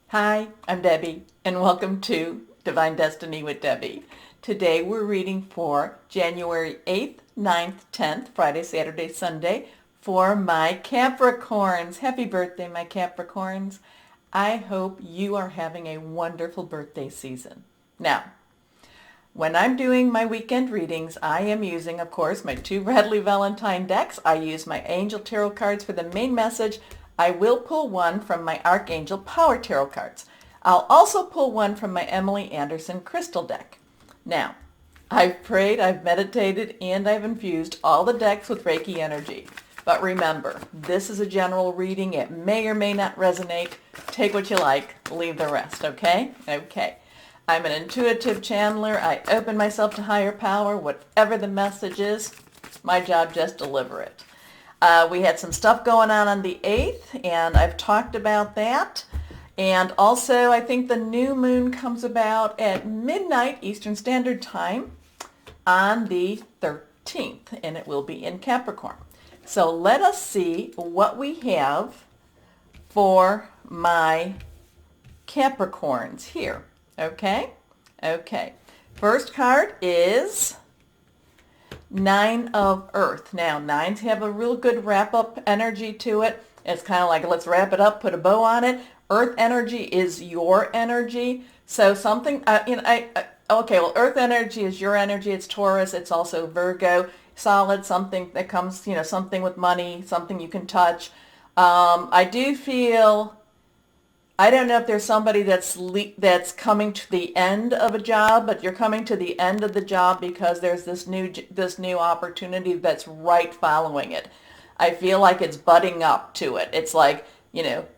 Hi, I'm Debbie, and welcome to Divine Destiny with Debbie. Today we're reading for January 8th, 9th, 10th, Friday, Saturday, Sunday, for my Capricorns. Happy birthday, my Capricorns. I hope you are having a wonderful birthday season. Now, when I'm doing my weekend readings, I am using, of course, my two Radley Valentine decks. I use my Angel Tarot cards for the main message. I will pull one from my Archangel Power Tarot cards. I'll also pull one from my Emily Anderson Crystal deck. Now, I've prayed, I've meditated, and I've infused all the decks with Reiki energy. But remember, this is a general reading. It may or may not resonate. Take what you like, leave the rest, okay? Okay. I'm an intuitive channeler. I open myself to higher power. Whatever the message is, my job just deliver it. We had some stuff going on the 8th, and I've talked about that. And also, I think the new moon comes about at midnight Eastern Standard Time on the 13th, and it will be in Capricorn. So let us see what we have for my Capricorns here. Okay? Okay. First card is Nine of Earth. Now, nines have a real good wrap-up energy to it. It's kind of like, let's wrap it up, put a bow on it. Earth energy is your energy. So something, okay, well, Earth energy is your energy. It's Taurus. It's also Virgo. Solid, something that comes, something with money, something you can touch. I do feel... I don't know if there's somebody that's coming to the end of a job, but you're coming to the end of the job because there's this new opportunity that's right following it. I feel like it's butting up to it. It's like,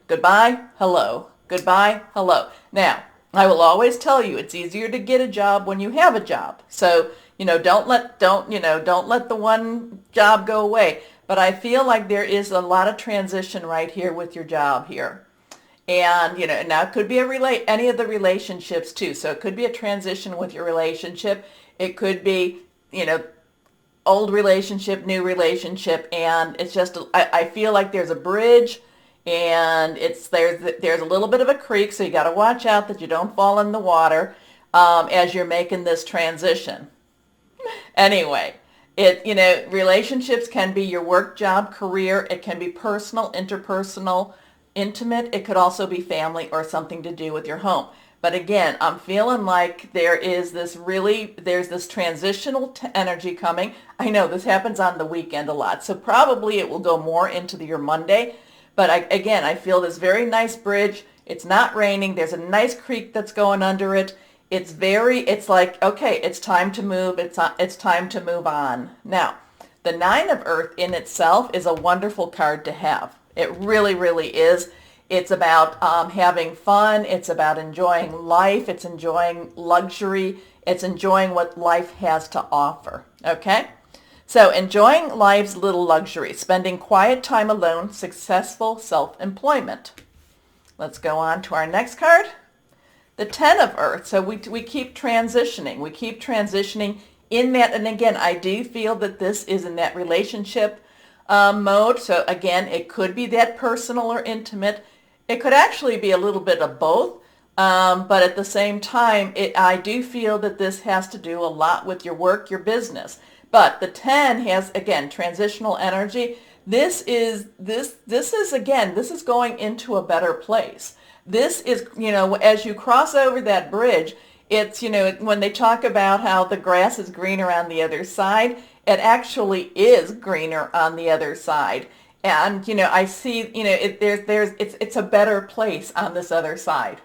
goodbye, hello, goodbye, hello. Now, I will always tell you it's easier to get a job when you have a job. So, don't let the one job go away. But I feel like there is a lot of transition right here with your job here. And, now it could be any of the relationships too. So it could be a transition with your relationship. It could be, old relationship, new relationship. And it's just, I feel like there's a bridge and there's a little bit of a creek. So you got to watch out that you don't fall in the water as you're making this transition. Anyway, relationships can be your work, job, career. It can be personal, interpersonal, intimate. It could also be family or something to do with your home. But again, I'm feeling like there's this transitional energy coming. I know this happens on the weekend a lot, so probably it will go more into your Monday. But I feel this very nice bridge. It's not raining. There's a nice creek that's going under it. It's like, okay, it's time to move. It's time to move on. Now, the Nine of Earth in itself is a wonderful card to have. It really, really is. It's about having fun. It's about enjoying life. It's enjoying luxury. It's enjoying what life has to offer. Okay? So enjoying life's little luxury, spending quiet time alone, successful self-employment. Let's go on to our next card. The Ten of Earth. So we keep transitioning. We keep transitioning in that. And again, I do feel that this is in that relationship mode. So again, it could be that personal or intimate. It could actually be a little bit of both. But at the same time, I do feel that this has to do a lot with your work, your business. But the 10 has, again, transitional energy. This is going into a better place. This is, as you cross over that bridge, it's, when they talk about how the grass is greener on the other side, it actually is greener on the other side. And, I see, it's a better place on this other side.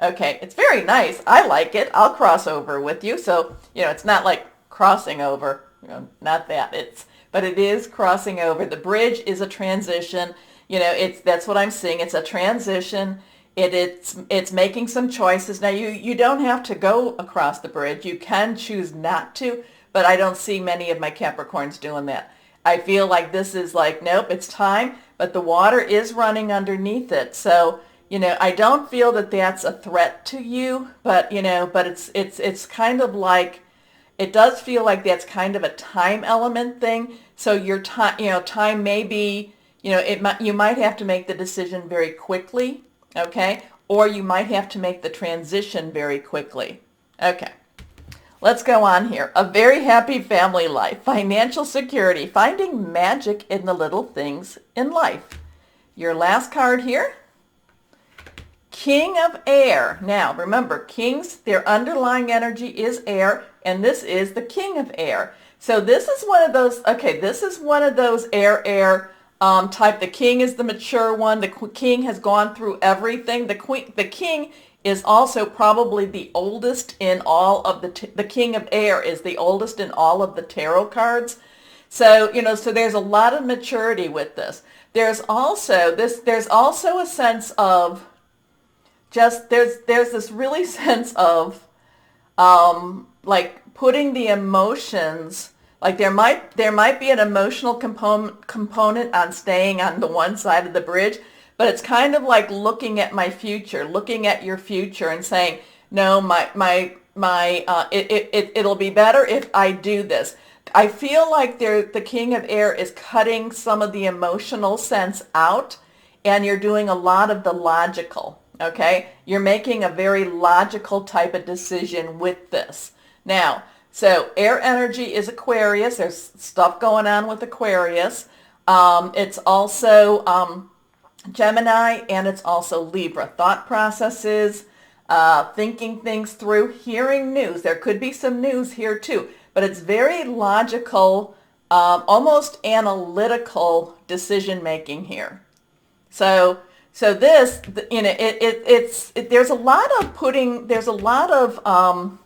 Okay, it's very nice. I like it. I'll cross over with you. So, it's not like crossing over, not that. But it is crossing over. The bridge is a transition. That's what I'm seeing. It's a transition. It's making some choices. Now, you don't have to go across the bridge. You can choose not to. But I don't see many of my Capricorns doing that. I feel like this is like, nope, it's time, but the water is running underneath it. So, I don't feel that that's a threat to you, but it's kind of like, it does feel like that's kind of a time element thing. So your time, time may be, you might have to make the decision very quickly, okay? or you might have to make the transition very quickly. Okay. Let's go on here. A very happy family life, financial security, finding magic in the little things in life. Your last card here, King of Air. Now, remember, kings, their underlying energy is air, and this is the King of Air. So this is one of those, okay, this is one of those air type. The king is the mature one. The king has gone through everything. The king is also probably the oldest in all of the King of Air is the oldest in all of the tarot cards. So, so there's a lot of maturity with this. There's also a sense of just, there's this really sense of, like putting the emotions, like there might be an emotional component on staying on the one side of the bridge, but it's kind of like looking at my future, looking at your future and saying, no, it'll be better if I do this. I feel like the King of Air is cutting some of the emotional sense out, and you're doing a lot of the logical, okay? You're making a very logical type of decision with this. Now, so air energy is Aquarius. There's stuff going on with Aquarius. It's also Gemini, and it's also Libra. Thought processes, thinking things through, hearing news. There could be some news here too, but it's very logical, almost analytical decision making here. So this, there's a lot of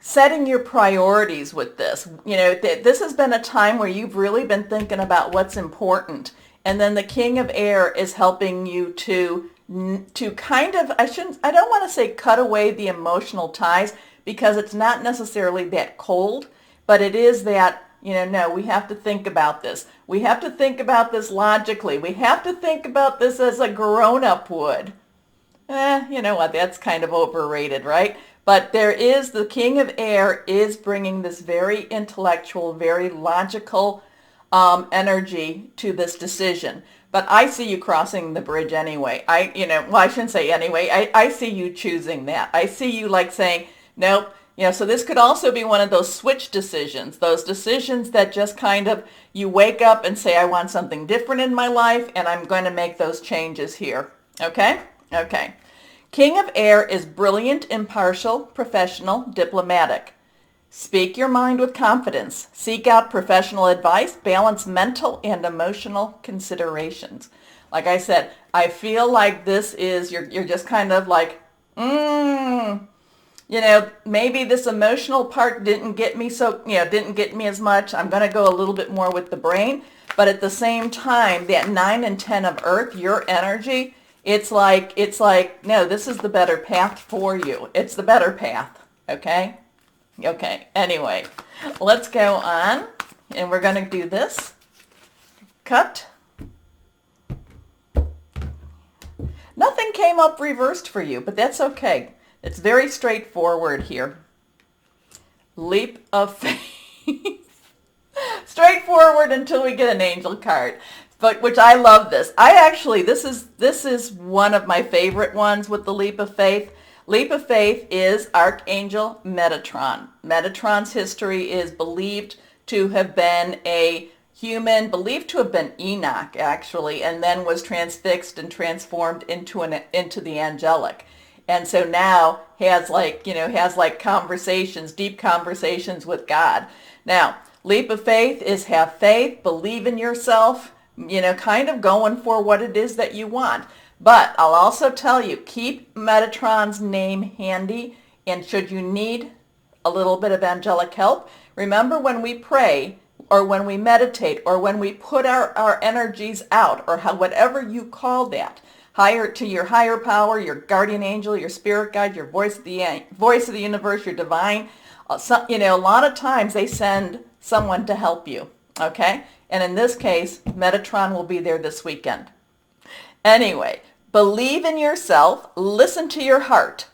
setting your priorities with this. This has been a time where you've really been thinking about what's important. And then the King of Air is helping you to kind of, I don't want to say cut away the emotional ties, because it's not necessarily that cold, but it is that, no, we have to think about this. We have to think about this logically. We have to think about this as a grown-up would. You know what, that's kind of overrated, right? But the King of Air is bringing this very intellectual, very logical energy to this decision. But I see you crossing the bridge anyway. I shouldn't say anyway. I see you choosing that. I see you like saying, nope. So this could also be one of those switch decisions, those decisions that just kind of, you wake up and say, I want something different in my life, and I'm going to make those changes here. Okay? Okay. King of Air is brilliant, impartial, professional, diplomatic. Speak your mind with confidence. Seek out professional advice. Balance mental and emotional considerations. Like I said, I feel like this is, you're just kind of like, maybe this emotional part didn't get me as much. I'm going to go a little bit more with the brain. But at the same time, that 9 and 10 of Earth, your energy, it's like, no, this is the better path for you. It's the better path. Okay? Okay, anyway, let's go on, and we're going to do this. Cut. Nothing came up reversed for you, but that's okay. It's very straightforward here. Leap of faith. Straightforward until we get an angel card, but which I love this. This is one of my favorite ones with the leap of faith. Leap of faith is Archangel Metatron. Metatron's history is believed to have been a human, believed to have been Enoch, actually, and then was transfixed and transformed into the angelic. And so now has conversations, deep conversations with God. Now, leap of faith is have faith, believe in yourself, kind of going for what it is that you want. But I'll also tell you, keep Metatron's name handy, and should you need a little bit of angelic help, remember when we pray or when we meditate or when we put our energies out, or whatever you call that, to your higher power, your guardian angel, your spirit guide, your voice of the universe, your divine, a lot of times they send someone to help you, okay? And in this case, Metatron will be there this weekend. Anyway, believe in yourself, listen to your heart,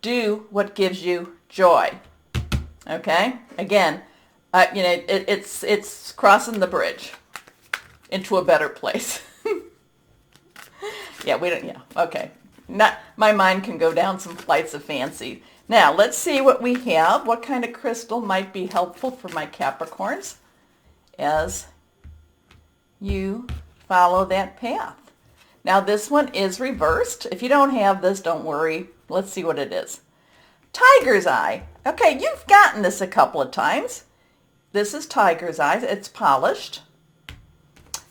do what gives you joy. Okay? Again, it's crossing the bridge into a better place. Okay. not, my mind can go down some flights of fancy. Now, let's see what we have. What kind of crystal might be helpful for my Capricorns as you follow that path. Now, this one is reversed. If you don't have this, don't worry. Let's see what it is. Tiger's Eye. Okay, you've gotten this a couple of times. This is Tiger's Eye. It's polished.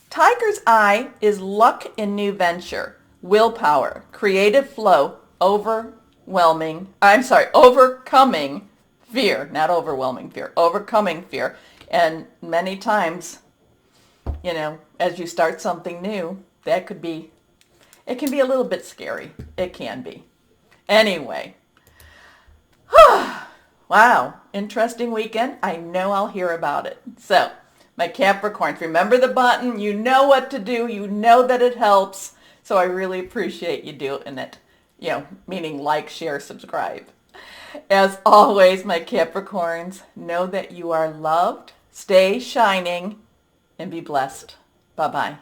Tiger's Eye is luck in new venture, willpower, creative flow, overcoming fear, not overwhelming fear, overcoming fear. And many times, as you start something new, it can be a little bit scary. It can be. Anyway. Wow, interesting weekend. I know I'll hear about it. So, my Capricorns, remember the button. You know what to do. You know that it helps. So I really appreciate you doing it. Meaning like, share, subscribe. As always, my Capricorns, know that you are loved. Stay shining and be blessed. Bye-bye.